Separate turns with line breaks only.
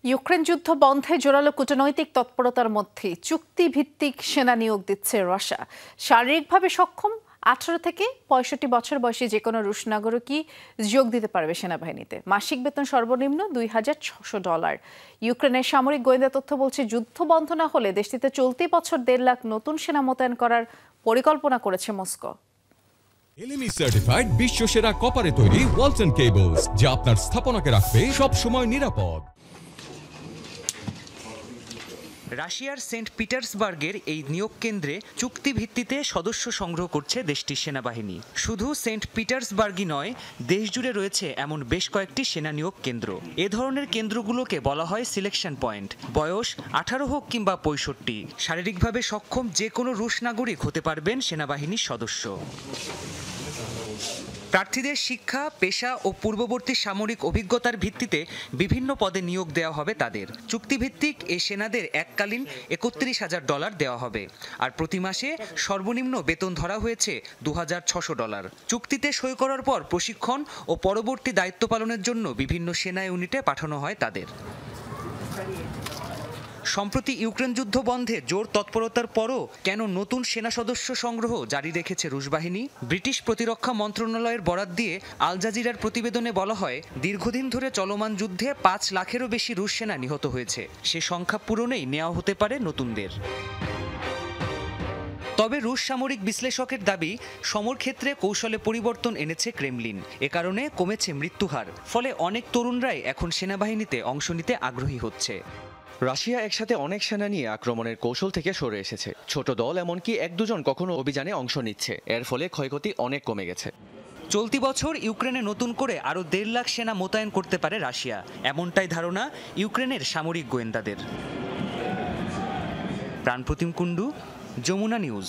Ukraine যুদ্ধ বন্ধে জোরালো কূটনৈতিক তৎপরতার মধ্যে চুক্তিভিত্তিক সেনা নিয়োগ দিচ্ছে রাশিয়া। শারীরিকভাবে সক্ষম 18 থেকে 65 বছর বয়সী যে কোনো রুশ নাগরিকই যোগ দিতে পারবে সেনাবাহিনীতে। মাসিক বেতন সর্বনিম্ন $2600। ইউক্রেনের সামরিক গোয়েন্দা তথ্য বলছে, যুদ্ধ বন্ধ না হলে দেশটিতে চলতি বছর 1.5 লাখ নতুন সেনা মোতায়েন করার পরিকল্পনা করেছে মস্কো।
এলএমই সার্টিফাইড বিশ্বসেরা কপারে তৈরি ওয়ালটন কেবলস, যা আপনার স্থাপনাকে রাখবে সব সময় নিরাপদ।
রাশিয়ার সেন্ট পিটার্সবার্গের এই নিয়োগ কেন্দ্রে চুক্তিভিত্তিতে সদস্য সংগ্রহ করছে দেশটির সেনাবাহিনী। শুধু সেন্ট পিটার্সবার্গই নয়, দেশজুড়ে রয়েছে এমন বেশ কয়েকটি সেনা নিয়োগ কেন্দ্র। এ ধরনের কেন্দ্রগুলোকে বলা হয় সিলেকশন পয়েন্ট। বয়স 18 হোক কিংবা 65, শারীরিকভাবে সক্ষম যে কোনো রুশ নাগরিক হতে পারবেন সেনাবাহিনীর সদস্য। প্রার্থীদের শিক্ষা, পেশা ও পূর্ববর্তী সামরিক অভিজ্ঞতার ভিত্তিতে বিভিন্ন পদে নিয়োগ দেওয়া হবে তাদের। চুক্তিভিত্তিক এই সেনাদের এককালীন $31,000 দেওয়া হবে, আর প্রতি মাসে সর্বনিম্ন বেতন ধরা হয়েছে $2,600। চুক্তিতে সই করার পর প্রশিক্ষণ ও পরবর্তী দায়িত্ব পালনের জন্য বিভিন্ন সেনা ইউনিটে পাঠানো হয় তাদের। সম্প্রতি ইউক্রেন যুদ্ধ বন্ধে জোর তৎপরতার পরও কেন নতুন সেনা সদস্য সংগ্রহ জারি রেখেছে রুশ বাহিনী? ব্রিটিশ প্রতিরক্ষা মন্ত্রণালয়ের বরাত দিয়ে আল জাজিরার প্রতিবেদনে বলা হয়, দীর্ঘদিন ধরে চলমান যুদ্ধে 5 লাখেরও বেশি রুশ সেনা নিহত হয়েছে। সে সংখ্যা পূরণেই নেওয়া হতে পারে নতুনদের। তবে রুশ সামরিক বিশ্লেষকের দাবি, সমরক্ষেত্রে কৌশলে পরিবর্তন এনেছে ক্রেমলিন। এ কারণে কমেছে মৃত্যুহার, ফলে অনেক তরুণরাই এখন সেনাবাহিনীতে অংশ নিতে আগ্রহী হচ্ছে।
রাশিয়া একসাথে অনেক সেনা নিয়ে আক্রমণের কৌশল থেকে সরে এসেছে। ছোট দল, এমনকি 1-2 জন কখনো অভিযানে অংশ নিচ্ছে। এর ফলে ক্ষয়ক্ষতি অনেক কমে গেছে।
চলতি বছর ইউক্রেনে নতুন করে আরও 1.5 লাখ সেনা মোতায়েন করতে পারে রাশিয়া, এমনটাই ধারণা ইউক্রেনের সামরিক গোয়েন্দাদের। প্রাণপ্রতিম কুণ্ডু, যমুনা নিউজ।